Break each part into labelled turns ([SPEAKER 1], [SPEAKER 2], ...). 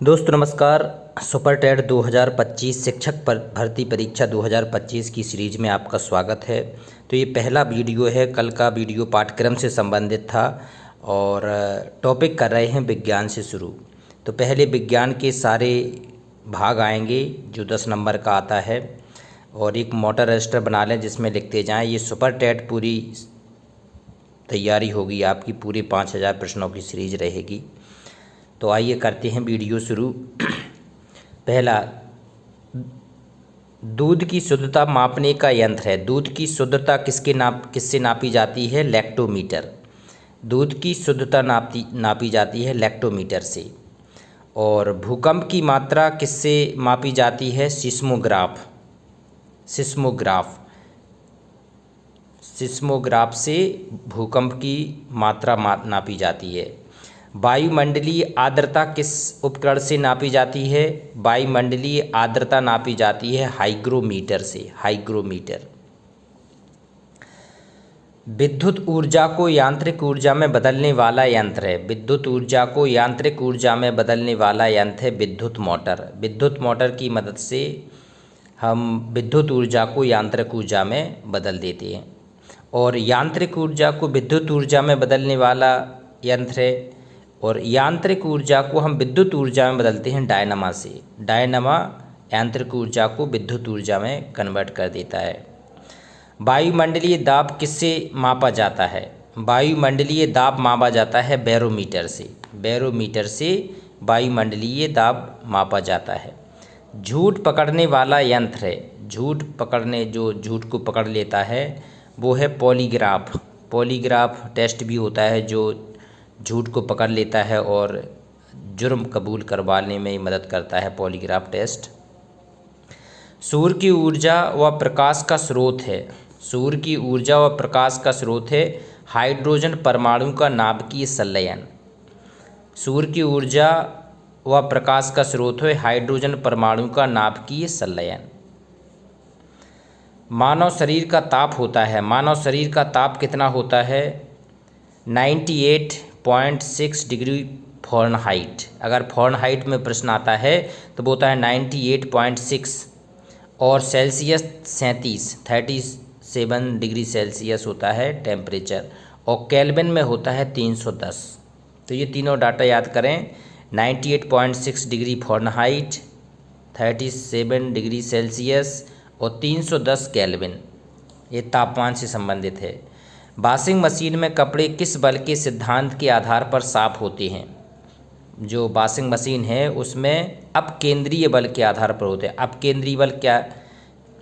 [SPEAKER 1] दोस्तों नमस्कार। Super TET 2025 शिक्षक पर भर्ती परीक्षा 2025 की सीरीज में आपका स्वागत है। तो ये पहला वीडियो है। कल का वीडियो पाठ्यक्रम से संबंधित था और टॉपिक कर रहे हैं विज्ञान से शुरू। तो पहले विज्ञान के सारे भाग आएंगे जो 10 नंबर का आता है और एक मोटर रजिस्टर बना लें जिसमें लिखते जाएं। ये सुपर टेट पूरी तैयारी होगी आपकी, पूरे 5000 प्रश्नों की सीरीज रहेगी। तो आइए करते हैं वीडियो शुरू। पहला, दूध की शुद्धता मापने का यंत्र है। दूध की शुद्धता किससे नापी जाती है? लैक्टोमीटर। दूध की शुद्धता नापी जाती है लैक्टोमीटर से। और भूकंप की मात्रा किससे मापी जाती है? सिस्मोग्राफ। सिस्मोग्राफ से भूकंप की मात्रा नापी जाती है। वायुमंडलीय आर्द्रता किस उपकरण से नापी जाती है? वायुमंडलीय आर्द्रता नापी जाती है हाइग्रोमीटर से। हाइग्रोमीटर। विद्युत ऊर्जा को यांत्रिक ऊर्जा में बदलने वाला यंत्र है। विद्युत ऊर्जा को यांत्रिक ऊर्जा में बदलने वाला यंत्र है विद्युत मोटर। विद्युत मोटर की मदद से हम विद्युत ऊर्जा को यांत्रिक ऊर्जा में बदल देते हैं। और यांत्रिक ऊर्जा को विद्युत ऊर्जा में बदलने वाला यंत्र है, और यांत्रिक ऊर्जा को हम विद्युत ऊर्जा में बदलते हैं डायनमा से। डायनमा यांत्रिक ऊर्जा को विद्युत ऊर्जा में कन्वर्ट कर देता है। वायुमंडलीय दाब किससे मापा जाता है? वायुमंडलीय दाब मापा जाता है बैरोमीटर से। बैरोमीटर से वायुमंडलीय दाब मापा जाता है। झूठ पकड़ने वाला यंत्र है। जो झूठ को पकड़ लेता है वो है पॉलीग्राफ। पॉलीग्राफ टेस्ट भी होता है जो झूठ को पकड़ लेता है और जुर्म कबूल करवाने में मदद करता है पॉलीग्राफ टेस्ट। सूर्य की ऊर्जा व प्रकाश का स्रोत है। सूर्य की ऊर्जा व प्रकाश का स्रोत है हाइड्रोजन परमाणु का नाभिकीय संलयन। सूर्य की ऊर्जा व प्रकाश का स्रोत है हाइड्रोजन परमाणु का नाभिकीय संलयन। मानव शरीर का ताप होता है। मानव शरीर का ताप कितना होता है? 98.6 डिग्री फ़ारेनहाइट। अगर फ़ारेनहाइट में प्रश्न आता है तो वो होता है 98.6, और सेल्सियस 37 डिग्री सेल्सियस होता है टेम्परेचर, और केल्विन में होता है 310। तो ये तीनों डाटा याद करें। 98.6 डिग्री फ़ारेनहाइट, 37 डिग्री सेल्सियस और 310 केल्विन, ये तापमान से संबंधित है। वॉशिंग मशीन में कपड़े किस बल के सिद्धांत के आधार पर साफ होते हैं? जो वॉशिंग मशीन है उसमें अपकेंद्रीय बल के आधार पर होते हैं। अपकेंद्रीय बल क्या?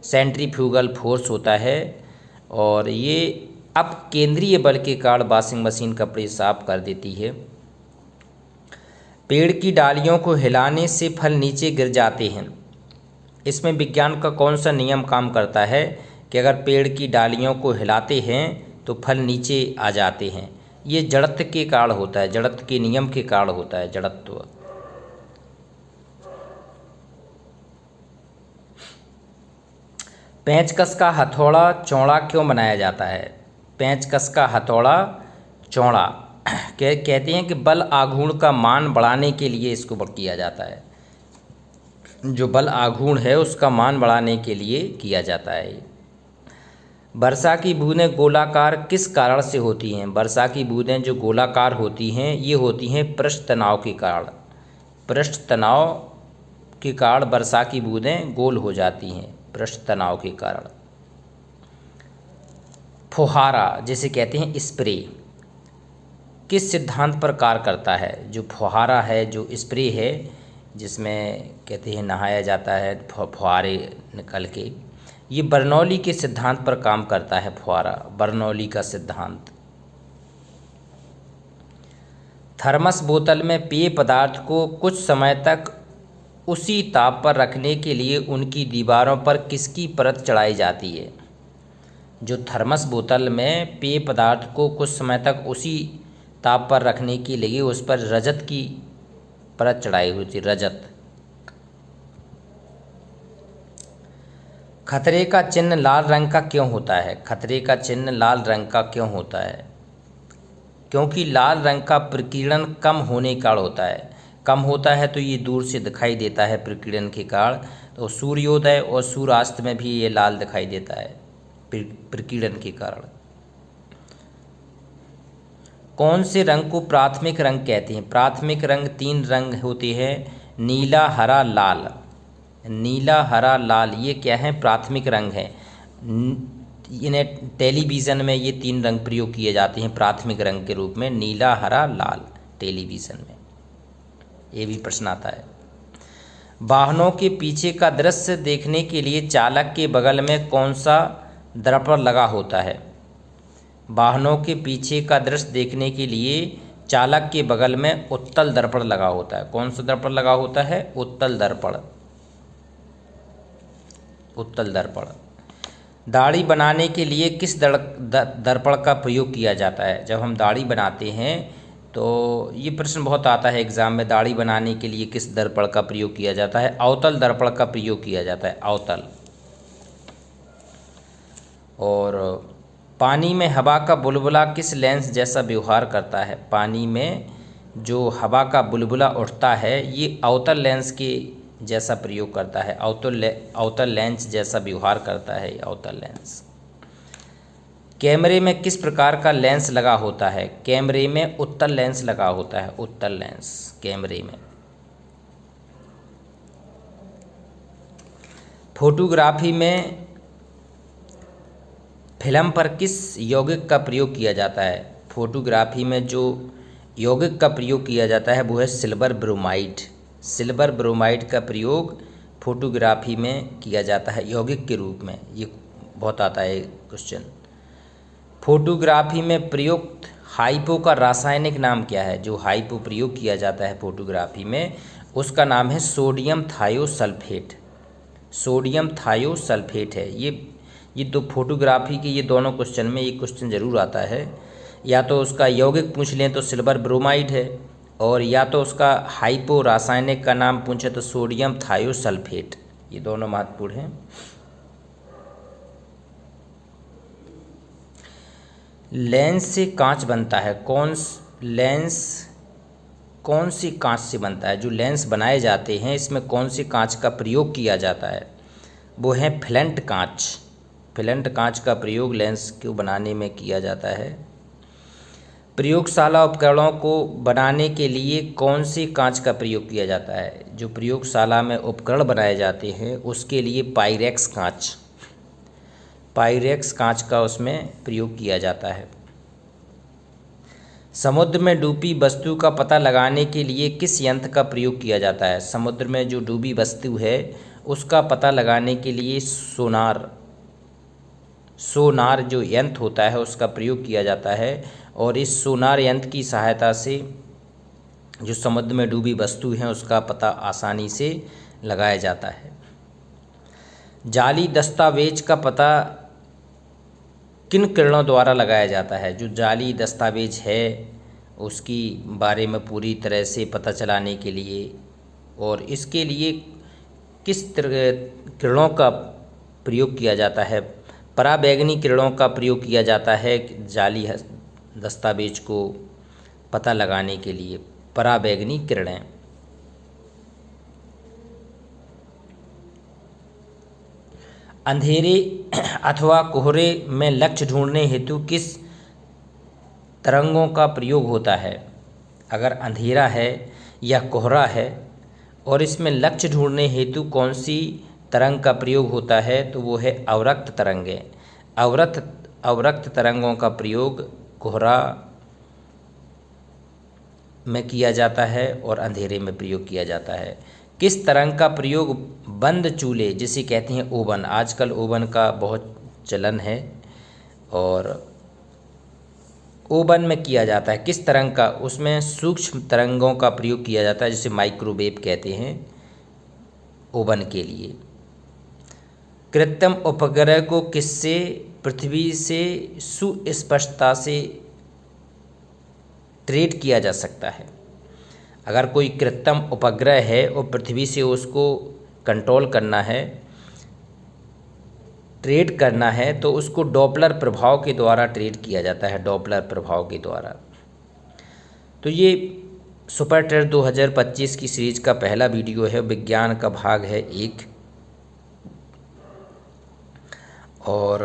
[SPEAKER 1] सेंट्रीफ्यूगल फोर्स होता है, और ये अपकेंद्रीय बल के कारण वॉशिंग मशीन कपड़े साफ कर देती है। पेड़ की डालियों को हिलाने से फल नीचे गिर जाते हैं। इसमें विज्ञान का कौन सा नियम काम करता है कि अगर पेड़ की डालियों को हिलाते हैं तो फल नीचे आ जाते हैं? ये जड़त्व के कारण होता है। जड़त्व के नियम के कारण होता है। जड़त्व। पेंचकस का हथौड़ा चौड़ा क्यों बनाया जाता है? पेंचकस का हथौड़ा चौड़ा कहते हैं कि बल आघूर्ण का मान बढ़ाने के लिए इसको किया जाता है। जो बल आघूर्ण है उसका मान बढ़ाने के लिए किया जाता है। वर्षा की बूंदें गोलाकार किस कारण से होती हैं? वर्षा की बूंदें जो गोलाकार होती हैं ये होती हैं पृष्ठ तनाव के कारण। पृष्ठ तनाव के कारण वर्षा की बूंदें गोल हो जाती हैं, पृष्ठ तनाव के कारण। फुहारा जिसे कहते हैं स्प्रे, किस सिद्धांत पर कार्य करता है? जो फुहारा है, जो स्प्रे है जिसमें कहते हैं नहाया जाता है फुहारे निकल के, ये बर्नौली के सिद्धांत पर काम करता है। फुहारा बर्नौली का सिद्धांत। थर्मस बोतल में पेय पदार्थ को कुछ समय तक उसी ताप पर रखने के लिए उनकी दीवारों पर किसकी परत चढ़ाई जाती है? जो थर्मस बोतल में पेय पदार्थ को कुछ समय तक उसी ताप पर रखने के लिए उस पर रजत की परत चढ़ाई हुई थी। रजत। खतरे का चिन्ह लाल रंग का क्यों होता है? खतरे का चिन्ह लाल रंग का क्यों होता है? क्योंकि लाल रंग का प्रकीर्णन कम होने का कारण होता है। कम होता है तो ये दूर से दिखाई देता है प्रकीर्णन के कारण। तो सूर्योदय और सूर्यास्त में भी ये लाल दिखाई देता है प्रकीर्णन के कारण। कौन से रंग को प्राथमिक रंग कहते हैं? प्राथमिक रंग 3 रंग होते हैं, नीला, हरा, लाल। नीला, हरा, लाल ये क्या है? प्राथमिक रंग है। इन्हें टेलीविज़न में ये 3 रंग प्रयोग किए जाते हैं प्राथमिक रंग के रूप में, नीला, हरा, लाल, टेलीविज़न में। ये भी प्रश्न आता है। वाहनों के पीछे का दृश्य देखने के लिए चालक के बगल में कौन सा दर्पण लगा होता है? वाहनों के पीछे का दृश्य देखने के लिए चालक के बगल में उत्तल दर्पण लगा होता है। कौन सा दर्पण लगा होता है? उत्तल दर्पण। उत्तल दर्पण। दाढ़ी बनाने के लिए किस दर्पण का प्रयोग किया जाता है? जब हम दाढ़ी बनाते हैं तो ये प्रश्न बहुत आता है एग्जाम में, दाढ़ी बनाने के लिए किस दर्पण का प्रयोग किया जाता है? अवतल दर्पण का प्रयोग किया जाता है, अवतल। और पानी में हवा का बुलबुला किस लेंस जैसा व्यवहार करता है? पानी में जो हवा का बुलबुला उठता है ये अवतल लेंस के जैसा प्रयोग करता है, अवतल लेंस जैसा व्यवहार करता है ये अवतल लेंस। कैमरे में किस प्रकार का लेंस लगा होता है? कैमरे में उत्तल लेंस लगा होता है, उत्तल लेंस कैमरे में। फोटोग्राफी में फिल्म पर किस यौगिक का प्रयोग किया जाता है? फोटोग्राफी में जो यौगिक का प्रयोग किया जाता है वो है सिल्वर ब्रोमाइड। सिल्वर ब्रोमाइड का प्रयोग फोटोग्राफी में किया जाता है यौगिक के रूप में। ये बहुत आता है क्वेश्चन। फोटोग्राफी में प्रयुक्त हाइपो का रासायनिक नाम क्या है? जो हाइपो प्रयोग किया जाता है फोटोग्राफी में उसका नाम है सोडियम थायोसल्फेट। सोडियम थायोसल्फेट है। ये दो फोटोग्राफी के ये दोनों क्वेश्चन में एक क्वेश्चन ज़रूर आता है। या तो उसका यौगिक पूछ लें तो सिल्वर ब्रोमाइड है, और या तो उसका हाइपो रासायनिक का नाम पूछे तो सोडियम थायोसल्फेट। ये दोनों महत्वपूर्ण हैं। लेंस से कांच बनता है। लेंस कौन सी कांच से बनता है? जो लेंस बनाए जाते हैं इसमें कौन सी कांच का प्रयोग किया जाता है? वो है फ्लेंट कांच। फ्लेंट कांच का प्रयोग लेंस को बनाने में किया जाता है। प्रयोगशाला उपकरणों को बनाने के लिए कौन सी कांच का प्रयोग किया जाता है? जो प्रयोगशाला में उपकरण बनाए जाते हैं उसके लिए पाइरेक्स कांच का उसमें प्रयोग किया जाता है। समुद्र में डूबी वस्तु का पता लगाने के लिए किस यंत्र का प्रयोग किया जाता है? समुद्र में जो डूबी वस्तु है उसका पता लगाने के लिए सोनार जो यंत्र होता है उसका प्रयोग किया जाता है। और इस सोनार यंत्र की सहायता से जो समुद्र में डूबी वस्तु है उसका पता आसानी से लगाया जाता है। जाली दस्तावेज का पता किन किरणों द्वारा लगाया जाता है? जो जाली दस्तावेज है उसकी बारे में पूरी तरह से पता चलाने के लिए, और इसके लिए किस किरणों का प्रयोग किया जाता है? पराबैंगनी किरणों का प्रयोग किया जाता है जाली दस्तावेज को पता लगाने के लिए, पराबैंगनी किरणें। अंधेरे अथवा कोहरे में लक्ष्य ढूंढने हेतु किस तरंगों का प्रयोग होता है? अगर अंधेरा है या कोहरा है और इसमें लक्ष्य ढूंढने हेतु कौन सी तरंग का प्रयोग होता है तो वो है अवरक्त तरंगें। अवरक्त तरंगों का प्रयोग कोहरा में किया जाता है और अंधेरे में प्रयोग किया जाता है। किस तरंग का प्रयोग बंद चूल्हे जिसे कहते हैं ओवन, आजकल ओवन का बहुत चलन है और ओवन में किया जाता है, किस तरंग का? उसमें सूक्ष्म तरंगों का प्रयोग किया जाता है जिसे माइक्रोवेव कहते हैं ओवन के लिए। कृत्रिम उपग्रह को किससे पृथ्वी से सुस्पष्टता से ट्रेड किया जा सकता है? अगर कोई कृत्रिम उपग्रह है और पृथ्वी से उसको कंट्रोल करना है, ट्रेड करना है, तो उसको डॉपलर प्रभाव के द्वारा ट्रेड किया जाता है, डॉपलर प्रभाव के द्वारा। तो ये सुपर ट्रेड 2025 की सीरीज का पहला वीडियो है, विज्ञान का भाग है 1। और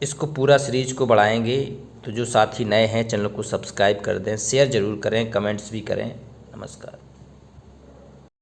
[SPEAKER 1] इसको पूरा सीरीज को बढ़ाएंगे। तो जो साथी नए हैं चैनल को सब्सक्राइब कर दें, शेयर ज़रूर करें, कमेंट्स भी करें। नमस्कार।